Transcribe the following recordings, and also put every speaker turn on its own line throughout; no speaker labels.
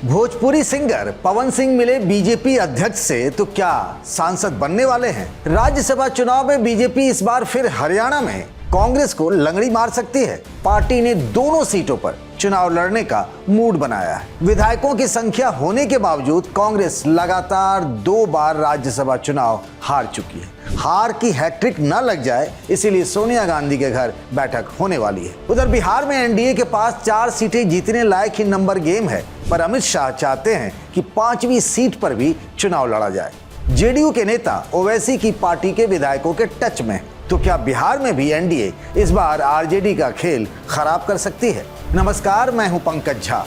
Bhojpuri singer Pawan Singh मिले BJP अध्यक्ष से तो क्या सांसद बनने वाले हैं? राज्यसभा चुनाव में बीजेपी इस बार फिर हरियाणा में कांग्रेस को लंगड़ी मार सकती है। पार्टी ने दोनों सीटों पर चुनाव लड़ने का मूड बनाया है। विधायकों की संख्या होने के बावजूद कांग्रेस लगातार 2 बार राज्यसभा चुनाव हार चुकी है। हार की हैट्रिक न लग जाए इसीलिए सोनिया गांधी के घर बैठक होने वाली है। उधर बिहार में एनडीए के पास 4 सीटें जीतने लायक ही नंबर गेम है, पर अमित शाह चाहते हैं कि 5वीं सीट पर भी चुनाव लड़ा जाए। जेडीयू के नेता ओवैसी की पार्टी के विधायकों के टच में, तो क्या बिहार में भी एनडीए इस बार आरजेडी का खेल खराब कर सकती है? नमस्कार, मैं हूं Pankaj Jha.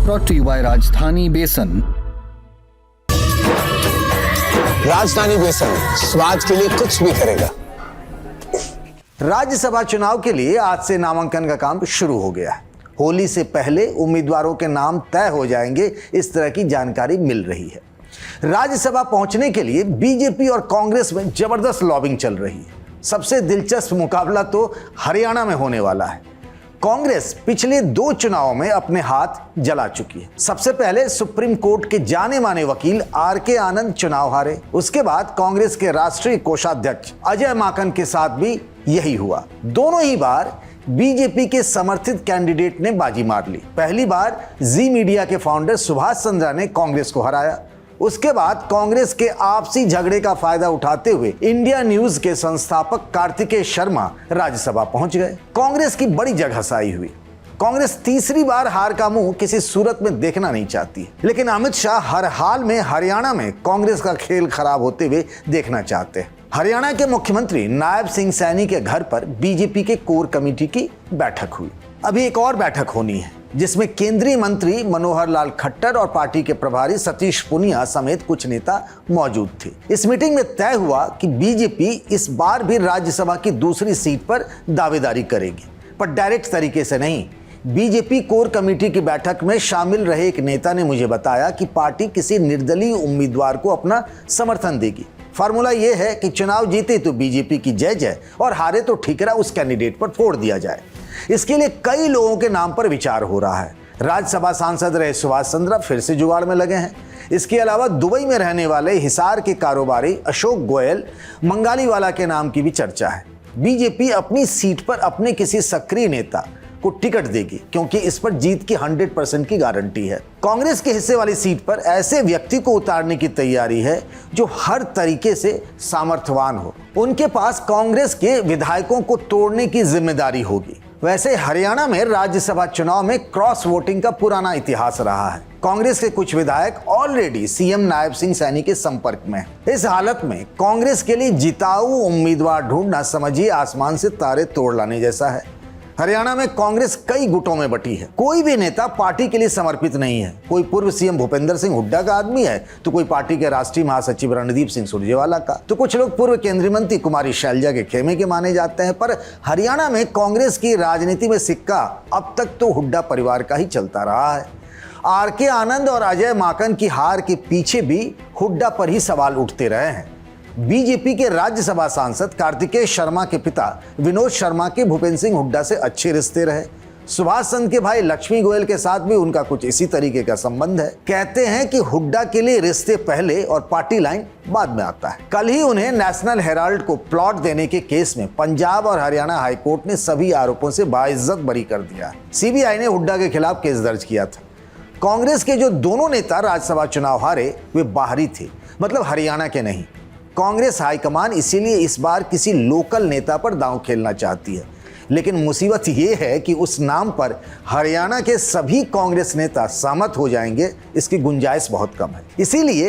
Brought to you by राजधानी बेसन।
राजधानी बेसन स्वाद के लिए कुछ भी करेगा।
राज्यसभा चुनाव के लिए आज से नामांकन का काम शुरू हो गया है। होली से पहले उम्मीदवारों के नाम तय हो जाएंगे, इस तरह की जानकारी मिल रही है। राज्यसभा पहुंचने के लिए बीजेपी और कांग्रेस में जबरदस्त लॉबिंग चल रही है। सबसे दिलचस्प मुकाबला तो हरियाणा में होने वाला है। कांग्रेस पिछले 2 चुनावों में अपने हाथ जला चुकी है। सबसे पहले सुप्रीम कोर्ट के जाने माने वकील आर.के. आनंद चुनाव हारे। उसके बाद कांग्रेस के राष्ट्रीय कोषाध्यक्ष अजय माकन के साथ भी यही हुआ। दोनों ही बार बीजेपी के समर्थित कैंडिडेट ने बाजी मार ली। पहली बार जी मीडिया के फाउंडर सुभाष चंद्रा ने कांग्रेस को हराया। उसके बाद कांग्रेस के आपसी झगड़े का फायदा उठाते हुए इंडिया न्यूज के संस्थापक कार्तिकेय शर्मा राज्यसभा पहुंच गए। कांग्रेस की बड़ी जगहसाई हुई। कांग्रेस तीसरी बार हार का मुंह किसी सूरत में देखना नहीं चाहती है, लेकिन अमित शाह हर हाल में हरियाणा में कांग्रेस का खेल खराब होते हुए देखना चाहते हैं। हरियाणा के मुख्यमंत्री नायब सिंह सैनी के घर पर बीजेपी के कोर कमेटी की बैठक हुई। अभी एक और बैठक होनी है जिसमें केंद्रीय मंत्री मनोहर लाल खट्टर और पार्टी के प्रभारी सतीश पुनिया समेत कुछ नेता मौजूद थे। इस मीटिंग में तय हुआ कि बीजेपी इस बार भी राज्यसभा की दूसरी सीट पर दावेदारी करेगी, पर डायरेक्ट तरीके से नहीं। बीजेपी कोर कमेटी की बैठक में शामिल रहे एक नेता ने मुझे बताया कि पार्टी किसी निर्दलीय उम्मीदवार को अपना समर्थन देगी। फार्मूला यह है कि चुनाव जीते तो बीजेपी की जय जय और हारे तो ठीकरा उस कैंडिडेट पर फोड़ दिया जाए। इसके लिए कई लोगों के नाम पर विचार हो रहा है। राज्यसभा सांसद रहे सुभाष चंद्रा फिर से जुगाड़ में लगे हैं। इसके अलावा दुबई में रहने वाले हिसार के कारोबारी अशोक गोयल मंगालीवाला के नाम की भी चर्चा है। बीजेपी अपनी सीट पर अपने किसी सक्रिय नेता को टिकट देगी, क्योंकि इस पर जीत की 100% की गारंटी है। कांग्रेस के हिस्से वाली सीट पर ऐसे व्यक्ति को उतारने की तैयारी है जो हर तरीके से सामर्थ्यवान हो। उनके पास कांग्रेस के विधायकों को तोड़ने की जिम्मेदारी होगी। वैसे हरियाणा में राज्यसभा चुनाव में क्रॉस वोटिंग का पुराना इतिहास रहा है। कांग्रेस के कुछ विधायक ऑलरेडी सीएम नायब सिंह सैनी के संपर्क में हैं। इस हालत में कांग्रेस के लिए जिताऊ उम्मीदवार ढूंढना समझिए आसमान से तारे तोड़ लाने जैसा है। हरियाणा में कांग्रेस कई गुटों में बटी है। कोई भी नेता पार्टी के लिए समर्पित नहीं है। कोई पूर्व सीएम भूपेंद्र सिंह हुड्डा का आदमी है, तो कोई पार्टी के राष्ट्रीय महासचिव रणदीप सिंह सुरजेवाला का, तो कुछ लोग पूर्व केंद्रीय मंत्री कुमारी शैलजा के खेमे के माने जाते हैं। पर हरियाणा में कांग्रेस की राजनीति में सिक्का अब तक तो हुड्डा परिवार का ही चलता रहा है। आर.के. आनंद और अजय माकन की हार के पीछे भी हुड्डा पर ही सवाल उठते रहे हैं। बीजेपी के राज्यसभा सांसद कार्तिकेय शर्मा के पिता विनोद शर्मा के भूपेंद्र सिंह हुड्डा से अच्छे रिश्ते रहे। सुभाष चंद्र के भाई लक्ष्मी गोयल के साथ भी उनका कुछ इसी तरीके का संबंध है। कहते हैं कि हुड्डा के लिए रिश्ते पहले और पार्टी लाइन बाद में आता है। कल ही उन्हें नेशनल हेराल्ड को प्लॉट देने के केस में पंजाब और हरियाणा हाईकोर्ट ने सभी आरोपों से बाइज्जत बरी कर दिया। सीबीआई ने हुड्डा के खिलाफ केस दर्ज किया था। कांग्रेस के जो दोनों नेता राज्यसभा चुनाव हारे वे बाहरी थे, मतलब हरियाणा के नहीं। कांग्रेस हाईकमान इसीलिए इस बार किसी लोकल नेता पर दांव खेलना चाहती है, लेकिन मुसीबत ये है कि उस नाम पर हरियाणा के सभी कांग्रेस नेता सहमत हो जाएंगे, इसकी गुंजाइश बहुत कम है। इसीलिए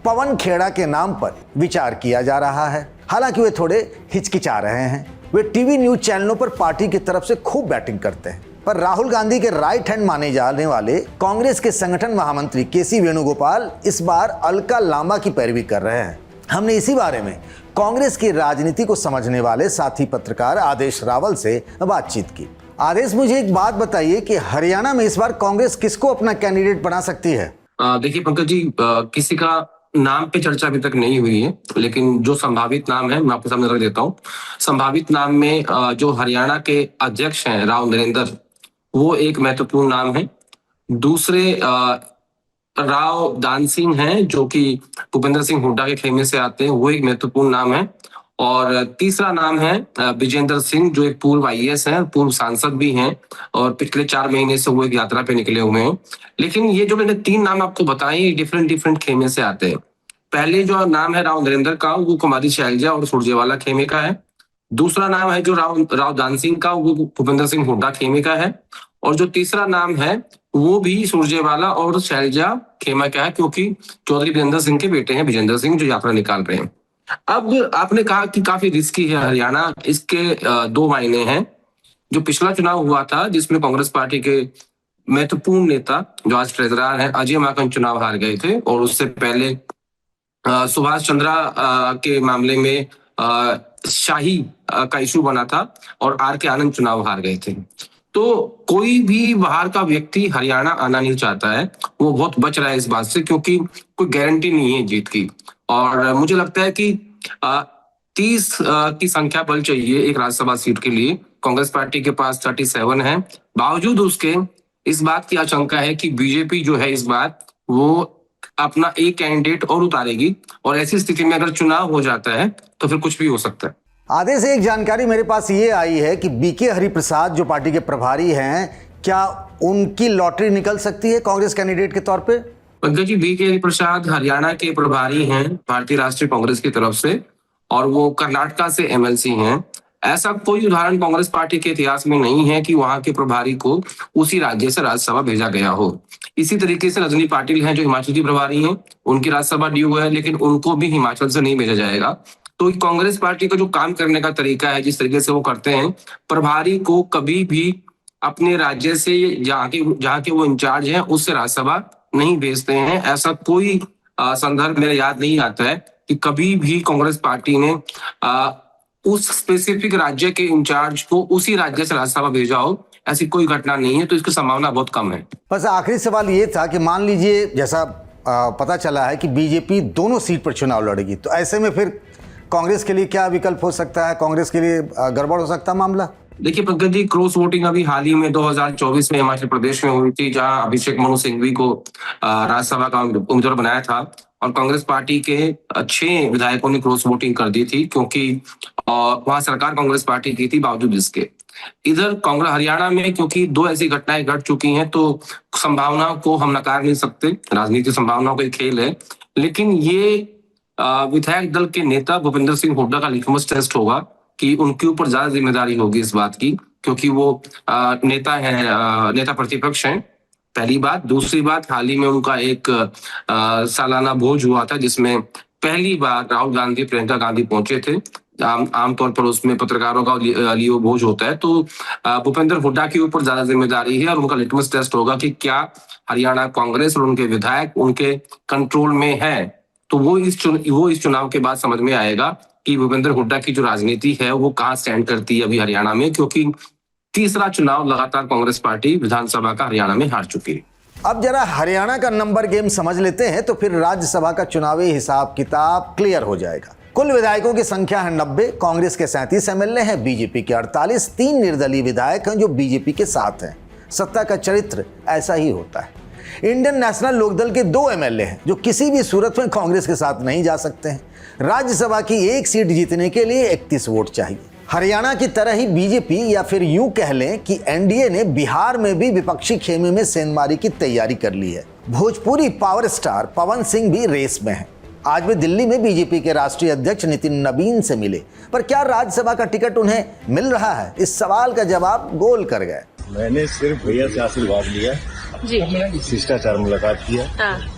पवन खेड़ा के नाम पर विचार किया जा रहा है। हालांकि वे थोड़े हिचकिचा रहे हैं। वे टीवी न्यूज चैनलों पर पार्टी की तरफ से खूब बैटिंग करते हैं, पर राहुल गांधी के राइट हैंड माने जाने वाले कांग्रेस के संगठन महामंत्री के.सी. वेणुगोपाल इस बार अलका लांबा की पैरवी कर रहे हैं। हमने इसी बारे में कांग्रेस की राजनीति को समझने वाले साथी पत्रकार आदेश रावल से बातचीत की। आदेश, मुझे एक बात बताइए कि हरियाणा में इस बार कांग्रेस किसको अपना कैंडिडेट बना सकती है?
देखिए पंकज जी, किसी का नाम पे चर्चा अभी तक नहीं हुई है, लेकिन जो संभावित नाम है मैं आपके सामने रख देता हूँ। संभावित नाम में जो हरियाणा के अध्यक्ष हैं राव नरेंद्र, वो एक महत्वपूर्ण नाम है। दूसरे राव दान सिंह हैं, जो कि भूपेंद्र सिंह हुड्डा के खेमे से आते हैं, वो एक महत्वपूर्ण नाम है। और तीसरा नाम है विजेंद्र सिंह, जो एक पूर्व IAS हैं, पूर्व सांसद भी हैं, और पिछले 4 महीने से वो एक यात्रा पे निकले हुए हैं। लेकिन ये जो मैंने 3 नाम आपको बताए, डिफरेंट खेमे से आते हैं। पहले जो नाम है राव नरेंद्र का, वो कुमारी शैलजा और सुरजेवाला खेमे का है। दूसरा नाम है जो राव दान सिंह का, वो भूपेंद्र सिंह हुड्डा खेमे का है। और जो तीसरा नाम है वो भी सुरजेवाला और शैलजा खेमा का है, क्योंकि चौधरी विजेंद्र सिंह के बेटे हैं विजेंद्र सिंह, जो यात्रा निकाल रहे हैं। अब आपने कहा कि काफी रिस्की है हरियाणा, इसके 2 मायने हैं। जो पिछला चुनाव हुआ था, जिसमें कांग्रेस पार्टी के महत्वपूर्ण नेता, जो आज ट्रेजरर हैं, अजय माकन चुनाव हार गए थे, और उससे पहले सुभाष चंद्रा के मामले में शाही का इशू बना था, और RK आनंद चुनाव हार गए थे। तो कोई भी बाहर का व्यक्ति हरियाणा आना नहीं चाहता है, वो बहुत बच रहा है इस बात से, क्योंकि कोई गारंटी नहीं है जीत की। और मुझे लगता है कि 30 की संख्या बल चाहिए एक राज्यसभा सीट के लिए। कांग्रेस पार्टी के पास 37 है। बावजूद उसके इस बात की आशंका है कि बीजेपी जो है इस बार वो अपना एक कैंडिडेट और उतारेगी, और ऐसी स्थिति में अगर चुनाव हो जाता है तो फिर कुछ भी हो सकता है।
आधे से एक जानकारी मेरे पास ये आई है कि BK हरिप्रसाद जो पार्टी के प्रभारी हैं, क्या उनकी लॉटरी निकल सकती है कांग्रेस कैंडिडेट के तौर पे?
पंकज जी, BK हरिप्रसाद हरियाणा के प्रभारी हैं भारतीय राष्ट्रीय कांग्रेस की तरफ से, और वो कर्नाटका से MLC हैं। ऐसा कोई उदाहरण कांग्रेस पार्टी के इतिहास में नहीं है कि वहां के प्रभारी को उसी राज्य से राज्यसभा भेजा गया हो। इसी तरीके से रजनी पाटिल हैं, जो हिमाचल की प्रभारी हैं, उनकी राज्यसभा ड्यू है, लेकिन उनको भी हिमाचल से नहीं भेजा जाएगा। तो कांग्रेस पार्टी का जो काम करने का तरीका है, जिस तरीके से वो करते हैं, प्रभारी को कभी भी अपने राज्य से जहाँ के वो इंचार्ज हैं उससे राज्यसभा नहीं भेजते हैं। ऐसा कोई संदर्भ मेरे याद नहीं आता है कि कभी भी कांग्रेस पार्टी ने उस स्पेसिफिक राज्य के इंचार्ज को उसी राज्य से राज्यसभा भेजा हो। ऐसी कोई घटना नहीं है, तो इसकी संभावना बहुत कम है।
बस आखिरी सवाल ये था कि मान लीजिए जैसा पता चला है कि बीजेपी दोनों सीट पर चुनाव लड़ेगी, तो ऐसे में फिर कांग्रेस के लिए क्या विकल्प हो सकता है? कांग्रेस के लिए गड़बड़ हो सकता है मामला?
देखिए पंकज जी, क्रॉस वोटिंग अभी हाल ही में 2024 में हिमाचल प्रदेश में हुई थी, जहां अभिषेक मनु सिंघवी को राज्यसभा का उम्मीदवार बनाया था, और कांग्रेस पार्टी के 6 विधायकों ने क्रॉस वोटिंग कर दी थी, क्योंकि वहां सरकार कांग्रेस पार्टी की थी। बावजूद इसके इधर कांग्रेस हरियाणा में क्योंकि 2 ऐसी घटनाएं घट चुकी हैं, तो संभावनाओं को हम नकार नहीं सकते। राजनीतिक संभावनाओं का खेल है, लेकिन ये विधायक दल के नेता भूपेंद्र सिंह हुड्डा का लिटमस टेस्ट होगा कि उनके ऊपर ज्यादा जिम्मेदारी होगी इस बात की, क्योंकि वो नेता है, नेता प्रतिपक्ष हैं, पहली बात। दूसरी बात, हाल ही में उनका एक सालाना भोज हुआ था, जिसमें पहली बार राहुल गांधी, प्रियंका गांधी पहुंचे थे। आमतौर पर उसमें पत्रकारों का लियो भोज होता है। तो भूपेंद्र हुड्डा के ऊपर ज्यादा जिम्मेदारी है, और उनका लिटमस टेस्ट होगा कि क्या हरियाणा कांग्रेस और उनके विधायक उनके कंट्रोल में है। तो वो इस चुनाव के बाद समझ में आएगा कि भूपेंद्र हुड्डा की जो राजनीति है वो कहाँ स्टैंड करती है अभी हरियाणा में, क्योंकि तीसरा चुनाव लगातार कांग्रेस पार्टी विधानसभा का हरियाणा में हार चुकी है।
अब जरा हरियाणा का नंबर गेम समझ लेते हैं, तो फिर राज्यसभा का चुनावी हिसाब किताब क्लियर हो जाएगा। कुल विधायकों की संख्या है 90। कांग्रेस के 37 MLA हैं, बीजेपी के 48, 3 निर्दलीय विधायक हैं जो बीजेपी के साथ हैं। सत्ता का चरित्र ऐसा ही होता है। इंडियन नेशनल लोकदल के 2 MLA हैं जो किसी भी सूरत में कांग्रेस के साथ नहीं जा सकते हैं। राज्यसभा की 1 सीट जीतने के लिए 31 वोट चाहिए। हरियाणा की तरह ही बीजेपी, या फिर यूं कह लें कि NDA ने बिहार में भी विपक्षी खेमे में सेंधमारी की तैयारी कर ली है। भोजपुरी पावर स्टार पवन सिंह भी रेस में है। आज वे दिल्ली में बीजेपी के राष्ट्रीय अध्यक्ष नितिन नवीन से मिले, पर क्या राज्यसभा का टिकट उन्हें मिल रहा है? इस सवाल का जवाब गोल कर गए।
मैंने सिर्फ भैया से आशीर्वाद लिया जी, शिष्टाचार मुलाकात किया,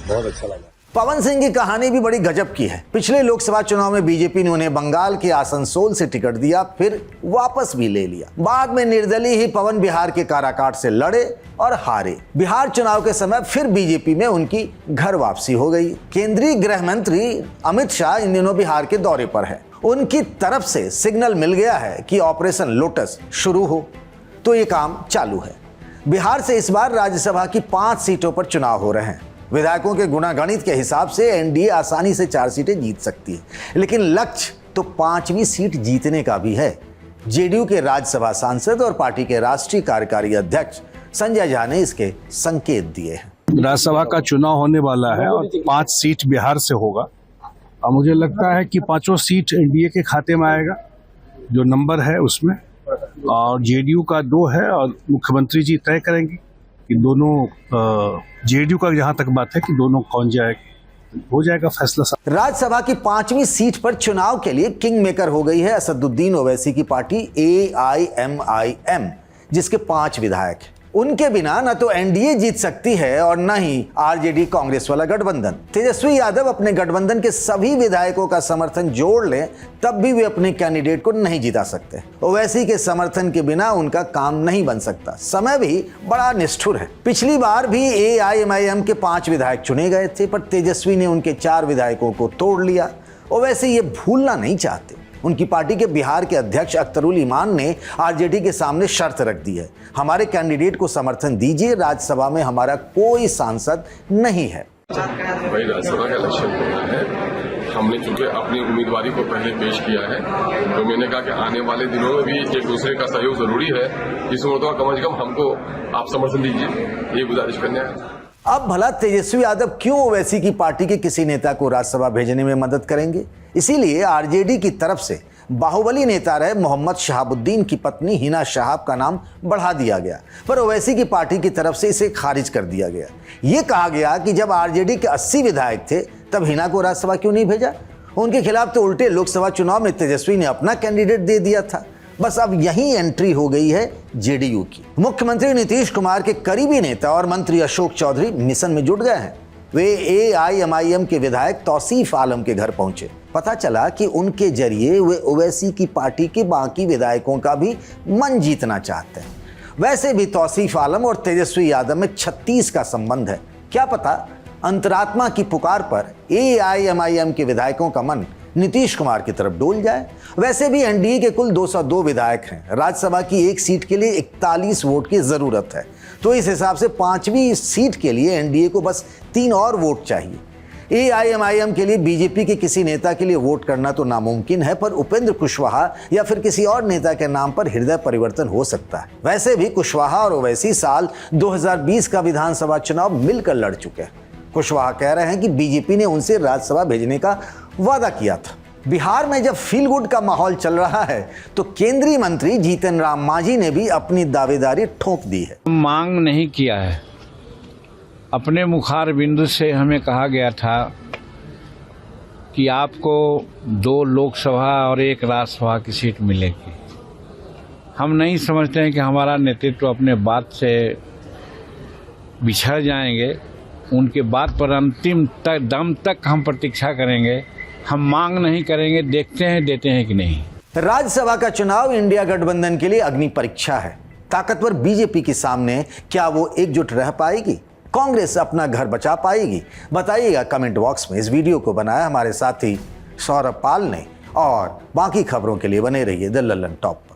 बहुत अच्छा लगा।
पवन सिंह की कहानी भी बड़ी गजब की है। पिछले लोकसभा चुनाव में बीजेपी ने उन्हें बंगाल के आसनसोल से टिकट दिया, फिर वापस भी ले लिया। बाद में निर्दलीय ही पवन बिहार के काराकाट से लड़े और हारे। बिहार चुनाव के समय फिर बीजेपी में उनकी घर वापसी हो गई। केंद्रीय गृह मंत्री अमित शाह इन दिनों बिहार के दौरे पर है। उनकी तरफ से सिग्नल मिल गया है कि ऑपरेशन लोटस शुरू हो, तो ये काम चालू है। बिहार से इस बार राज्यसभा की 5 सीटों पर चुनाव हो रहे हैं। विधायकों के गुणागणित के हिसाब से NDA आसानी से 4 सीटें जीत सकती है, लेकिन लक्ष्य तो 5वीं सीट जीतने का भी है। JDU के राज्यसभा सांसद और पार्टी के राष्ट्रीय कार्यकारी अध्यक्ष संजय झा ने इसके संकेत दिए हैं।
राज्यसभा का चुनाव होने वाला है और 5 सीट बिहार से होगा और मुझे लगता है कि 5 सीट एनडीए के खाते में आएगा जो नंबर है उसमें, और जेडीयू का 2 है और मुख्यमंत्री जी तय करेंगे कि दोनों, जेडीयू का जहां तक बात है कि दोनों कौन जाएगा, हो जाएगा फैसला।
राज्यसभा की 5वीं सीट पर चुनाव के लिए किंग मेकर हो गई है असदुद्दीन ओवैसी की पार्टी AIMIM, जिसके 5 विधायक हैं। उनके बिना न तो एनडीए जीत सकती है और न ही आरजेडी कांग्रेस वाला गठबंधन। तेजस्वी यादव अपने गठबंधन के सभी विधायकों का समर्थन जोड़ ले तब भी वे अपने कैंडिडेट को नहीं जिता सकते। ओवैसी के समर्थन के बिना उनका काम नहीं बन सकता। समय भी बड़ा निष्ठुर है। पिछली बार भी AIMIM के 5 विधायक चुने गए थे, पर तेजस्वी ने उनके 4 विधायकों को तोड़ लिया। ओवैसी ये भूलना नहीं चाहते। उनकी पार्टी के बिहार के अध्यक्ष अख्तरुल ईमान ने आरजेडी के सामने शर्त रख दी है, हमारे कैंडिडेट को समर्थन दीजिए, राज्यसभा में हमारा कोई सांसद नहीं है।
भाई राज्यसभा का इलेक्शन होना है, हमने चूंकि अपनी उम्मीदवारी को पहले पेश किया है तो मैंने कहा कि आने वाले दिनों में भी एक दूसरे का सहयोग जरूरी है। इस मरतबा कम से कम हमको आप समर्थन दीजिए, ये गुजारिश करने आए।
अब भला तेजस्वी यादव क्यों ओवैसी की पार्टी के किसी नेता को राज्यसभा भेजने में मदद करेंगे? इसीलिए आरजेडी की तरफ से बाहुबली नेता रहे मोहम्मद शहाबुद्दीन की पत्नी हिना शहाब का नाम बढ़ा दिया गया, पर ओवैसी की पार्टी की तरफ से इसे खारिज कर दिया गया। ये कहा गया कि जब आरजेडी के 80 विधायक थे तब हिना को राज्यसभा क्यों नहीं भेजा? उनके खिलाफ तो उल्टे लोकसभा चुनाव में तेजस्वी ने अपना कैंडिडेट दे दिया था। बस अब यही एंट्री हो गई है जेडीयू की। मुख्यमंत्री नीतीश कुमार के करीबी नेता और मंत्री अशोक चौधरी मिशन में जुट गए हैं। वे AIMIM के विधायक तौसीफ आलम के घर पहुंचे। पता चला कि उनके जरिए वे ओवैसी की पार्टी के बाकी विधायकों का भी मन जीतना चाहते हैं। वैसे भी तौसीफ आलम और तेजस्वी यादव में 36 का संबंध है। क्या पता अंतरात्मा की पुकार पर AIMIM के विधायकों का मन नीतीश कुमार की तरफ डोल जाए। वैसे भी एनडीए के कुल 202 विधायक हैं। राज्यसभा की एक सीट के लिए 41 वोट की जरूरत है, तो इस हिसाब से 5वीं सीट के लिए एनडीए को बस 3 और वोट चाहिए। AIMIM के लिए बीजेपी के किसी नेता के लिए वोट करना तो नामुमकिन है, पर उपेंद्र कुशवाहा या फिर किसी और नेता के नाम पर हृदय परिवर्तन हो सकता है। वैसे भी कुशवाहा और ओवैसी साल 2020 का विधानसभा चुनाव मिलकर लड़ चुके हैं। कुशवाहा कह रहे हैं कि बीजेपी ने उनसे राज्यसभा भेजने का वादा किया था। बिहार में जब फील गुड का माहौल चल रहा है तो केंद्रीय मंत्री जीतन राम मांझी ने भी अपनी दावेदारी ठोक दी है।
मांग नहीं किया है, अपने मुखार बिंदु से हमें कहा गया था कि आपको 2 लोकसभा और 1 राज्यसभा की सीट मिलेगी। हम नहीं समझते हैं कि हमारा नेतृत्व अपने बात से बिछड़ जाएंगे। उनके बात पर अंतिम दम तक हम प्रतीक्षा करेंगे। हम मांग नहीं करेंगे, देखते हैं देते हैं कि नहीं।
राज्यसभा का चुनाव इंडिया गठबंधन के लिए अग्नि परीक्षा है। ताकतवर बीजेपी के सामने क्या वो एकजुट रह पाएगी? कांग्रेस अपना घर बचा पाएगी? बताइएगा कमेंट बॉक्स में। इस वीडियो को बनाया हमारे साथी सौरभ पाल ने, और बाकी खबरों के लिए बने रहिए द लल्लन टॉप पर।